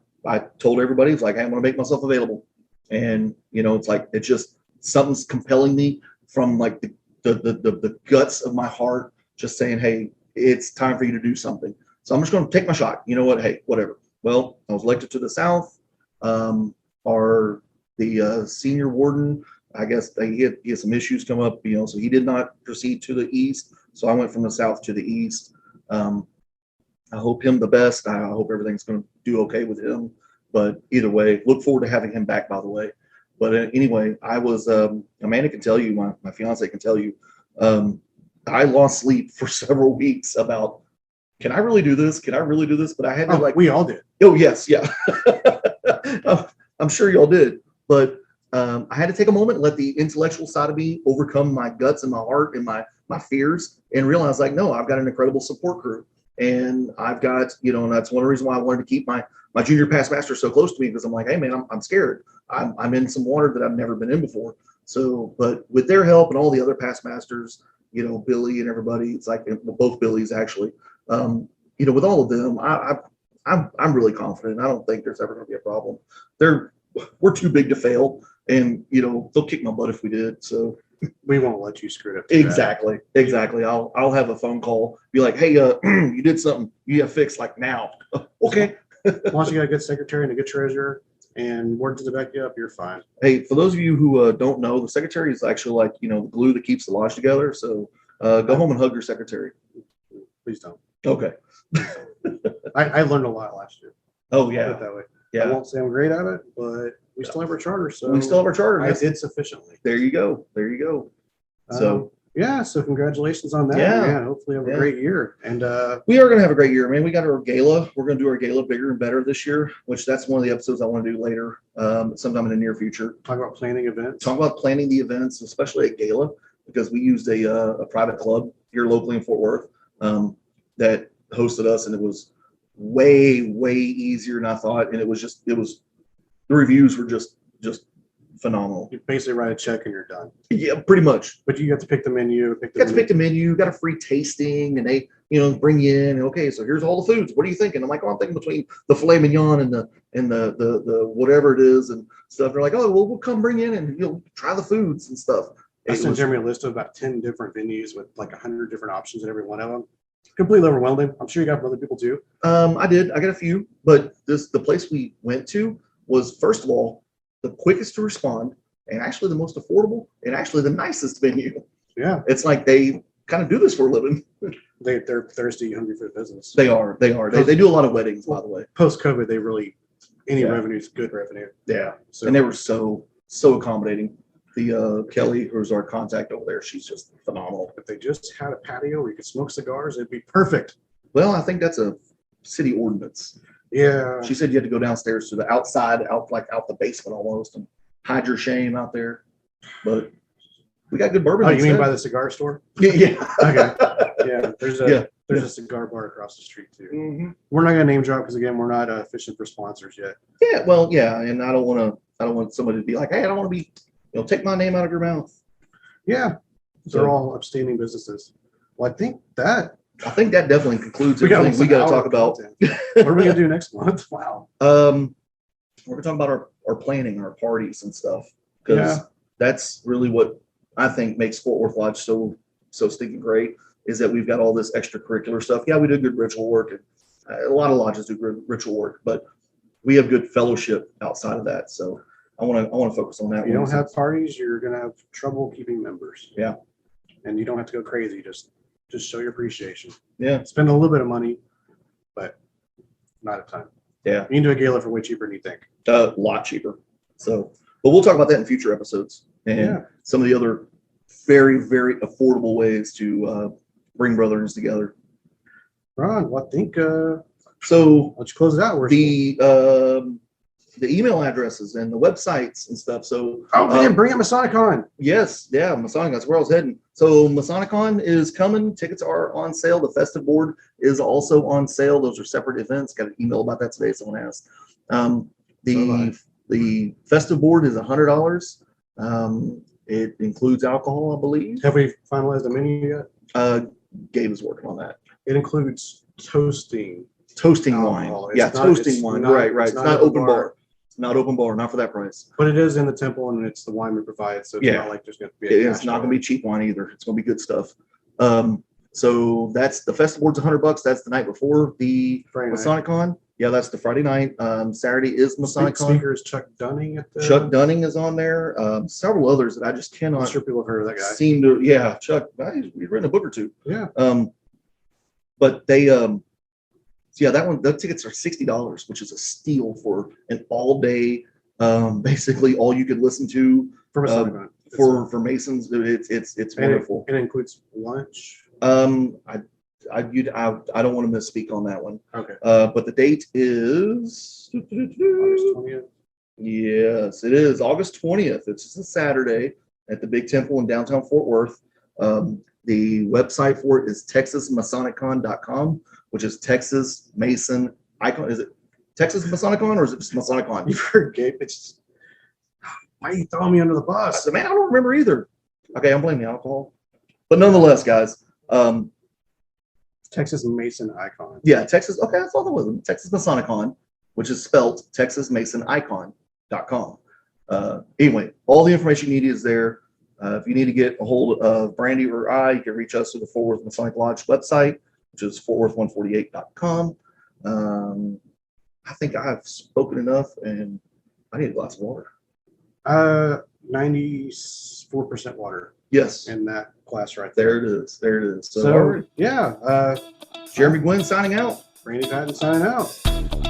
told everybody, it's like, hey, I'm gonna make myself available. And it's like, it's just something's compelling me from like the guts of my heart, just saying, hey, it's time for you to do something. So I'm just going to take my shot. You know what? Hey, whatever. Well, I was elected to the South. The senior warden, I guess he had some issues come up, so he did not proceed to the East. So I went from the South to the East. I hope him the best. I hope everything's going to do okay with him. But either way, look forward to having him back, by the way. But anyway, I was, Amanda can tell you, my fiance can tell you, I lost sleep for several weeks about, can I really do this? Can I really do this? But I had to we all did. Oh, yes. Yeah. I'm sure y'all did. But I had to take a moment and let the intellectual side of me overcome my guts and my heart and my fears and realize like, no, I've got an incredible support crew. And I've got, and that's one of the reasons why I wanted to keep my junior past master so close to me, because I'm like, hey man, I'm scared. I'm in some water that I've never been in before. So, but with their help and all the other past masters, Billy and everybody, it's like both Billies actually, with all of them, I'm really confident. I don't think there's ever going to be a problem. We're too big to fail, and they'll kick my butt if we did. So we won't let you screw it up. Exactly. I'll have a phone call, be like, hey, you did something, you have fixed like now. Okay. Once you got a good secretary and a good treasurer and words to back you up, you're fine. Hey, for those of you who don't know, the secretary is actually like the glue that keeps the lodge together. So go home and hug your secretary. Please don't. Okay. I learned a lot last year. Oh yeah. Put it that way. Yeah. I won't say I'm great at it, but we still have our charter. So we still have our charter. I did sufficiently. There you go. So so congratulations on that. Yeah. Man. Hopefully have a great year. And we are going to have a great year, man. We got our gala. We're going to do our gala bigger and better this year, which that's one of the episodes I want to do later, sometime in the near future. Talk about planning events. Talk about planning the events, especially at gala, because we used a private club here locally in Fort Worth that hosted us, and it was way easier than I thought. And it was the reviews were just phenomenal. You basically write a check and you're done. Yeah, pretty much. But you have to pick the menu. Pick the menu. Got a free tasting, and they bring you in. Okay, so here's all the foods. What are you thinking? I'm like, I'm thinking between the filet mignon and the whatever it is and stuff. They're like, oh well, we'll come bring in and try the foods and stuff. I sent Jeremy a list of about 10 different venues with like 100 different options in every one of them. Completely overwhelming. I'm sure you got other people too. I did. I got a few, but the place we went to was, first of all, the quickest to respond, and actually the most affordable, and actually the nicest venue. Yeah. It's like they kind of do this for a living. They're thirsty, hungry for the business. They are. They do a lot of weddings, by the way. Post-COVID, they really, revenue is good revenue. Yeah. So, and they were so accommodating. The Kelly, who's our contact over there, she's just phenomenal. If they just had a patio where you could smoke cigars, it'd be perfect. Well, I think that's a city ordinance. Yeah. She said you had to go downstairs to the outside, out the basement almost, and hide your shame out there. But we got good bourbon. Oh, you mean by the cigar store? Yeah. Okay. Yeah. There's a cigar bar across the street too. Mm-hmm. We're not gonna name drop because again, we're not fishing for sponsors yet. Yeah. Well, yeah, and I don't want somebody to be like, hey, I don't want to be, take my name out of your mouth. Yeah. They're all upstanding businesses. Well, I think that definitely concludes everything we got to talk about. What are we gonna do next month? Wow. We're gonna talk about our planning, our parties and stuff, because that's really what I think makes Fort Worth Lodge so stinking great, is that we've got all this extracurricular stuff. Yeah, we do good ritual work, and a lot of lodges do good ritual work, but we have good fellowship outside of that. So I want to focus on that. If you don't have parties, you're gonna have trouble keeping members. Yeah, and you don't have to go crazy. Just show your appreciation. Yeah, spend a little bit of money, but not a ton. Yeah, you can do a gala for way cheaper than you think. A lot cheaper. So, but we'll talk about that in future episodes, and some of the other very affordable ways to bring brothers together. Ron, well, I think so. Let's close it out. email addresses and the websites and stuff. So Oh man, bring up Masonicon. yes, yeah, Masonic, that's where I was heading. So Masonicon is coming. Tickets are on sale. The festive board is also on sale. Those are separate events. Got an email about that today. Someone asked. The festive board is $100. It includes alcohol, I believe. Have we finalized the menu yet? Gabe is working on that. It includes toasting Wine. alcohol. Yeah, It's not- toasting it's wine. not- Right. It's not open bar. It's not open bar. Not for that price. But it is in the temple, and it's the wine we provide. So it's Yeah. not like there's going to be. A It's not going to be cheap wine either. It's going to be good stuff. So that's the festival board's $100. That's the night before the Friday night. Masonicon. Yeah, that's the Friday night. Saturday is Masonicon. Speaker is Chuck Dunning at the. Chuck Dunning is on there. Several others that I just I'm cannot sure people have heard of that guy. seem to. Yeah, Chuck. He's written a book or two. Yeah. But they. So yeah, that one. The tickets are $60, which is a steal for an all day. Basically, all you could listen to For Masonicon. for Masons. It's wonderful. It includes lunch. I don't want to misspeak on that one. Okay. But the date is August 20th. yes, it is August 20th. It's just a Saturday at the Big Temple in downtown Fort Worth. The website for it is texasmasonicon.com, which is Texas Mason Icon. Is it Texas Masonicon or is it just Masonicon? You forget. It's why are you throwing me under the I bus? said, man, I don't remember either. Okay, I'm blaming alcohol. But nonetheless, guys, Texas Mason Icon. yeah, Texas. Okay, that's all that was. Texas Masonicon, which is spelled TexasMasonIcon.com. Anyway, all the information you need is there. If you need to get a hold of Brandy or I, you can reach us through the Fort Worth Masonic Lodge website, which is fortworth148.com. I think I've spoken enough, and I need a glass of water. 94% water Yes, in that class right there there. it is. There it is. So, yeah, Jeremy Gwin signing out. Brandy Patton signing out.